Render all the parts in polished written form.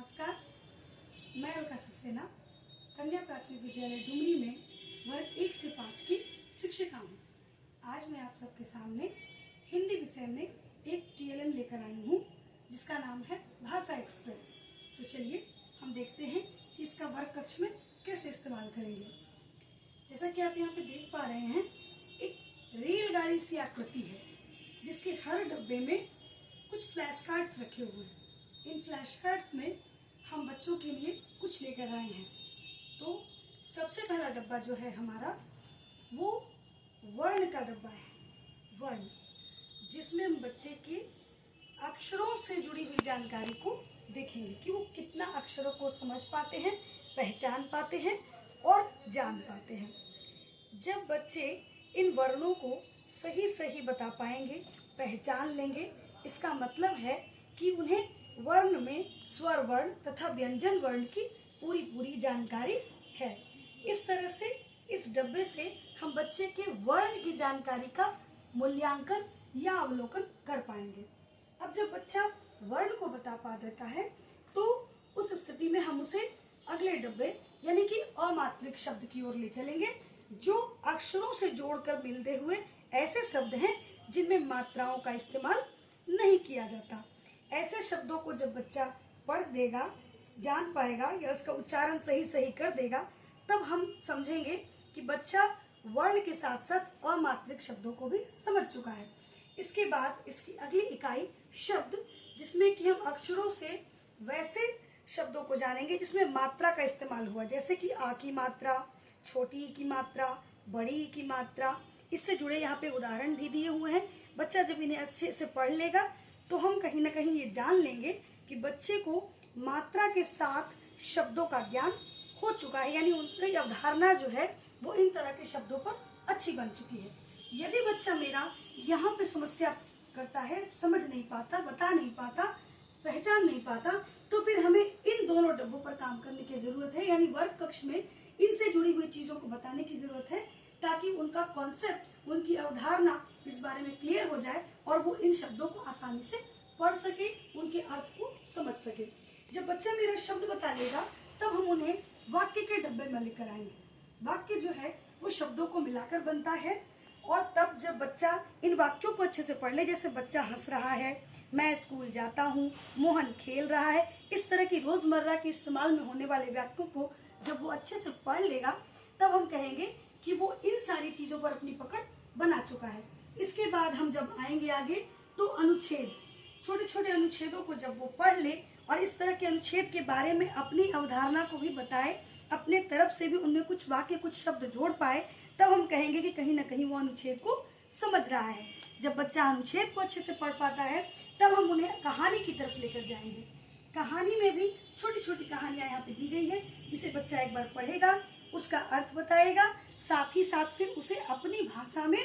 नमस्कार, मैं अलका सक्सेना कन्या प्राथमिक विद्यालय डुमरी में वर्ग 1 से 5 की शिक्षिका हूँ। आज मैं आप सबके सामने हिंदी विषय में एक टीएलएम लेकर आई हूँ जिसका नाम है भाषा एक्सप्रेस। तो चलिए हम देखते हैं कि इसका वर्ग कक्ष में कैसे इस्तेमाल करेंगे। जैसा कि आप यहाँ पे देख पा रहे हैं, एक रेलगाड़ी सी आकृति है जिसके हर डब्बे में कुछ फ्लैश कार्ड्स रखे हुए हैं। इन फ्लैश कार्ड्स में हम बच्चों के लिए कुछ लेकर आए हैं। तो सबसे पहला डब्बा जो है हमारा, वो वर्ण का डब्बा है। वर्ण, जिसमें हम बच्चे के अक्षरों से जुड़ी हुई जानकारी को देखेंगे कि वो कितना अक्षरों को समझ पाते हैं, पहचान पाते हैं और जान पाते हैं। जब बच्चे इन वर्णों को सही सही बता पाएंगे, पहचान लेंगे, इसका मतलब है कि उन्हें वर्ण में स्वर वर्ण तथा व्यंजन वर्ण की पूरी जानकारी है। इस तरह से इस डब्बे से हम बच्चे के वर्ण की जानकारी का मूल्यांकन या अवलोकन कर पाएंगे। अब जब बच्चा वर्ण को बता पा देता है तो उस स्थिति में हम उसे अगले डब्बे यानी कि अमात्रिक शब्द की ओर ले चलेंगे, जो अक्षरों से जोड़कर मिलते हुए ऐसे शब्द हैं जिनमें मात्राओं का इस्तेमाल नहीं किया जाता। ऐसे शब्दों को जब बच्चा पढ़ देगा, जान पाएगा या उसका उच्चारण सही कर देगा, तब हम समझेंगे कि बच्चा वर्ण के साथ साथ अमात्रिक शब्दों को भी समझ चुका है। इसके बाद इसकी अगली इकाई शब्द, जिसमें कि हम अक्षरों से वैसे शब्दों को जानेंगे जिसमें मात्रा का इस्तेमाल हुआ, जैसे कि आ की मात्रा, छोटी की मात्रा, बड़ी की मात्रा। इससे जुड़े यहाँ पे उदाहरण भी दिए हुए हैं। बच्चा जब इन्हें अच्छे से पढ़ लेगा तो हम कहीं ना कहीं ये जान लेंगे कि बच्चे को मात्रा के साथ शब्दों का ज्ञान हो चुका है, यानी उनकी अवधारणा जो है वो इन तरह के शब्दों पर अच्छी बन चुकी है। यदि बच्चा मेरा यहाँ पे समस्या करता है, समझ नहीं पाता, बता नहीं पाता, पहचान नहीं पाता, तो फिर हमें इन दोनों डब्बों पर काम करने की जरूरत है, यानी वर्ग कक्ष में इनसे जुड़ी हुई चीजों को बताने की जरूरत है, ताकि उनका कॉन्सेप्ट, उनकी अवधारणा इस बारे में क्लियर हो जाए और वो इन शब्दों को आसानी से पढ़ सके, उनके अर्थ को समझ सके। जब बच्चा मेरा शब्द बता लेगा तब हम उन्हें वाक्य के डब्बे में लेकर आएंगे। वाक्य जो है वो शब्दों को मिलाकर बनता है, और तब जब बच्चा इन वाक्यों को अच्छे से पढ़ ले, जैसे बच्चा हंस रहा है, मैं स्कूल जाता हूँ, मोहन खेल रहा है, इस तरह की रोजमर्रा के इस्तेमाल में होने वाले वाक्यों को जब वो अच्छे से पढ़ लेगा, तब हम कहेंगे कि वो इन सारी चीजों पर अपनी पकड़ बना चुका है। इसके बाद हम जब आएंगे आगे तो अनुच्छेद, छोटे छोटे अनुच्छेदों को जब वो पढ़ ले और इस तरह के अनुच्छेद के बारे में अपनी अवधारणा को भी बताए, अपने तरफ से भी उनमें कुछ वाक्य, कुछ शब्द जोड़ पाए, तब हम कहेंगे कि कहीं ना कहीं वो अनुच्छेद को समझ रहा है। जब बच्चा अनुच्छेद को अच्छे से पढ़ पाता है तब हम उन्हें कहानी की तरफ लेकर जाएंगे। कहानी में भी छोटी छोटी कहानियां यहाँ पे दी गई है, जिसे बच्चा एक बार पढ़ेगा, उसका अर्थ बताएगा, साथ ही साथ फिर उसे अपनी भाषा में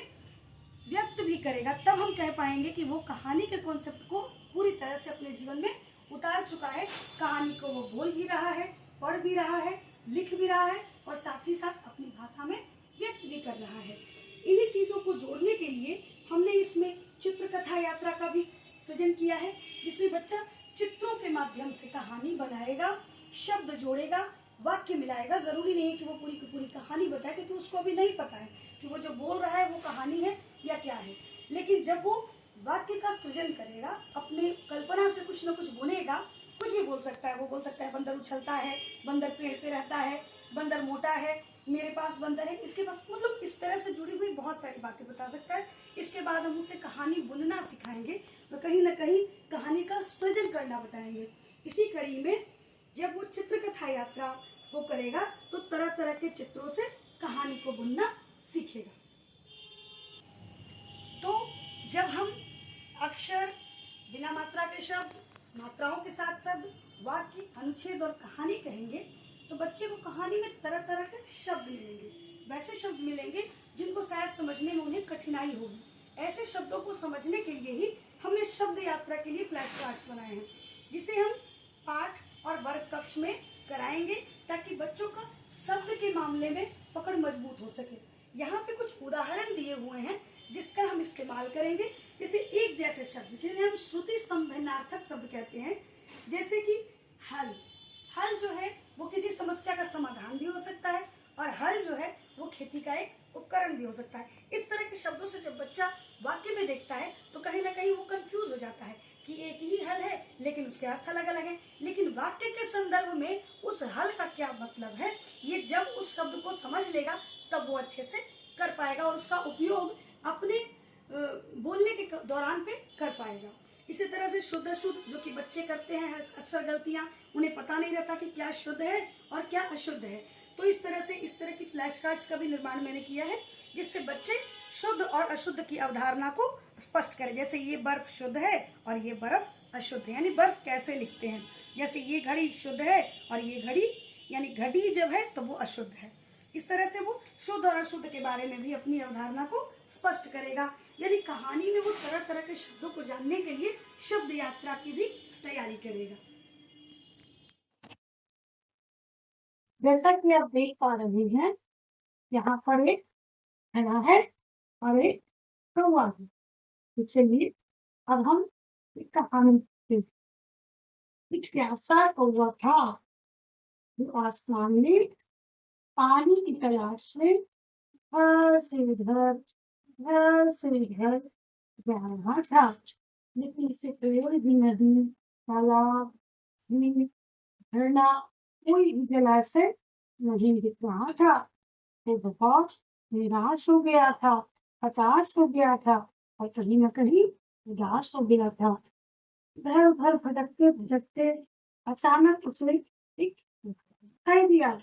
व्यक्त भी करेगा। तब हम कह पाएंगे कि वो कहानी के कॉन्सेप्ट को पूरी तरह से अपने जीवन में उतार चुका है। कहानी को वो बोल भी रहा है, पढ़ भी रहा है, लिख भी रहा है और साथ ही साथ अपनी भाषा में व्यक्त भी कर रहा है। इन्हीं चीज़ों को जोड़ने के लिए हमने इसमें चित्रकथा यात्रा का भी सृजन किया है, जिसमें बच्चा चित्रों के माध्यम से कहानी बनाएगा, शब्द जोड़ेगा, वाक्य मिलाएगा। जरूरी नहीं है कि वो पूरी की पूरी कहानी बताए, क्योंकि उसको अभी नहीं पता है कि वो जो बोल रहा है वो कहानी है या क्या है। लेकिन जब वो वाक्य का सृजन करेगा, अपने कल्पना से कुछ न कुछ बुनेगा, कुछ भी बोल सकता है। वो बोल सकता है बंदर उछलता है, बंदर पेड़ पे रहता है, बंदर मोटा है, मेरे पास बंदर है, इसके पास, मतलब इस तरह से जुड़ी हुई बहुत सारी बातें बता सकता है। इसके बाद हम उसे कहानी बुनना सिखाएंगे और कहीं ना कहीं कहानी का सृजन करना बताएंगे। इसी कड़ी में जब वो चित्रकथा यात्रा वो करेगा तो तरह तरह के चित्रों से कहानी को बुनना सीखेगा। तो जब हम अक्षर, बिना मात्रा के शब्द, मात्राओं के साथ शब्द, वाक्य, अनुच्छेद और कहानी कहेंगे, तो बच्चे को कहानी में तरह तरह के शब्द मिलेंगे। वैसे शब्द मिलेंगे जिनको शायद समझने में उन्हें कठिनाई होगी। ऐसे शब्दों को समझने के लिए ही हमने शब्द यात्रा के लिए फ्लैश कार्ड्स बनाए हैं, जिसे हम पाठ और वर्ग कक्ष में कराएंगे, ताकि बच्चों का शब्द के मामले में पकड़ मजबूत हो सके। यहाँ पे कुछ उदाहरण दिए हुए हैं जिसका हम इस्तेमाल करेंगे। जैसे एक जैसे शब्द, जिन्हें हम श्रुति संभिन्नार्थक शब्द कहते हैं, जैसे कि हल। हल जो है वो किसी समस्या का समाधान भी हो सकता है, और हल जो है वो खेती का एक उपकरण भी हो सकता है। इस तरह के शब्दों से जब बच्चा वाक्य में देखता है तो कहीं ना कहीं वो कंफ्यूज हो जाता है कि एक ही हल है लेकिन उसके अर्थ अलग अलग हैं। लेकिन वाक्य के संदर्भ में उस हल का क्या मतलब है, ये जब उस शब्द को समझ लेगा तब वो अच्छे से कर पाएगा और उसका उपयोग अपने बोलने के दौरान पे कर पाएगा। इसी तरह से शुद्ध अशुद्ध जो कि बच्चे करते हैं अक्सर गलतियां, उन्हें पता नहीं रहता कि क्या शुद्ध है और क्या अशुद्ध है। तो इस तरह से इस तरह की फ्लैश कार्ड्स का भी निर्माण मैंने किया है जिससे बच्चे शुद्ध और अशुद्ध की अवधारणा को स्पष्ट करें। जैसे ये बर्फ शुद्ध है और ये बर्फ अशुद्ध है, यानी बर्फ कैसे लिखते हैं। जैसे ये घड़ी शुद्ध है और ये घड़ी यानी घड़ी जब है तो वो अशुद्ध है। इस तरह से वो शुद्ध और अशुद्ध के बारे में भी अपनी अवधारणा को स्पष्ट करेगा। यानी कहानी में वो तरह तरह के शब्दों को जानने के लिए शब्द यात्रा की भी तैयारी करेगा। जैसा कि आप देख पा रहे हैं, यहाँ पर एक घड़ा है और एक कौवा है। तो चलिए अब हम एक कहानी देखते हैं। एक प्यासा कौवा था जो आसमान में पानी की तलाश में घर से इधर जा रहा था, लेकिन उसे पेड़ भी नहीं, तालाब, झील, झरना, कोई भी जलाशय नहीं दिख रहा था। वो बहुत निराश हो गया था, हताश हो गया था और कहीं न कहीं उदास हो गया था। इधर उधर भटकते भटकते अचानक उसे एक दिखाई दिया।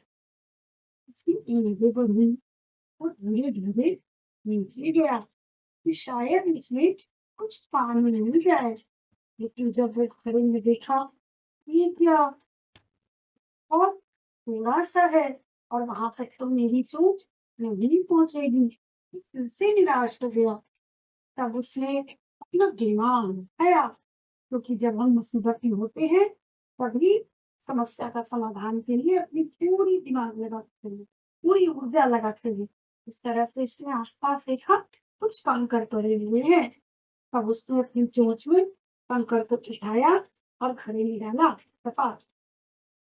उसकी नींदें बढ़ी और धीरे धीरे नीचे गया कि शायद इसमें कुछ पानी मिल जाए। लेकिन जब वो घड़े में देखा, ये क्या, और थोड़ा सा है और वहां तक तो मेरी सोच नहीं पहुंचेगी। फिर से निराश हो गया। तब उसने अपना दिमाग लगाया, क्योंकि जब हम मुसीबत में होते हैं तभी समस्या का समाधान के लिए अपनी पूरी दिमाग लगाते हैं, पूरी ऊर्जा लगाते हैं। इस तरह से उसने आसपास देखा, कुछ कंकड़ पड़े हुए हैं। तब उसने अपनी चोंच में कंकड़ को उठाया और घड़े में डाला, तपा,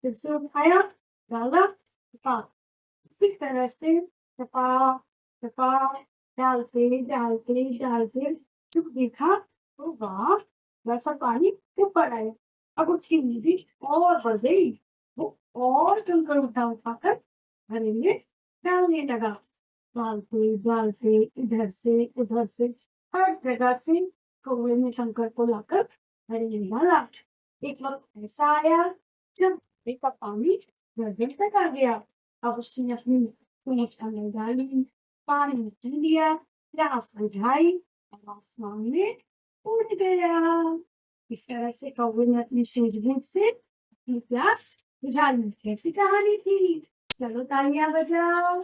फिर से उठाया, डाला, तपा। इसी तरह से तपा तपा डालते डालते डालते जब देखा तो वाह, वैसा पानी ऊपर आया। अब उसकी नींद और बढ़ गई। वो और कंकड़ उठा उठाकर घड़े में डालने लगा। डालते डालते इधर से उधर से हर जगह से कौवे ने कंकड़ को लाकर घड़े में डाला। एक वक्त ऐसा आया जब घड़े का पानी गर्दन तक आ गया। अब उसने अपनी पूंछ अंदर डाली, पानी पी लिया, प्यास बुझाई और आसमान में उड़ गया। इस तरह से कौवे ने अपनी सूझबूझ से अपनी प्यास बुझा ली। कैसी कहानी थी? चलो तालियां बजाओ।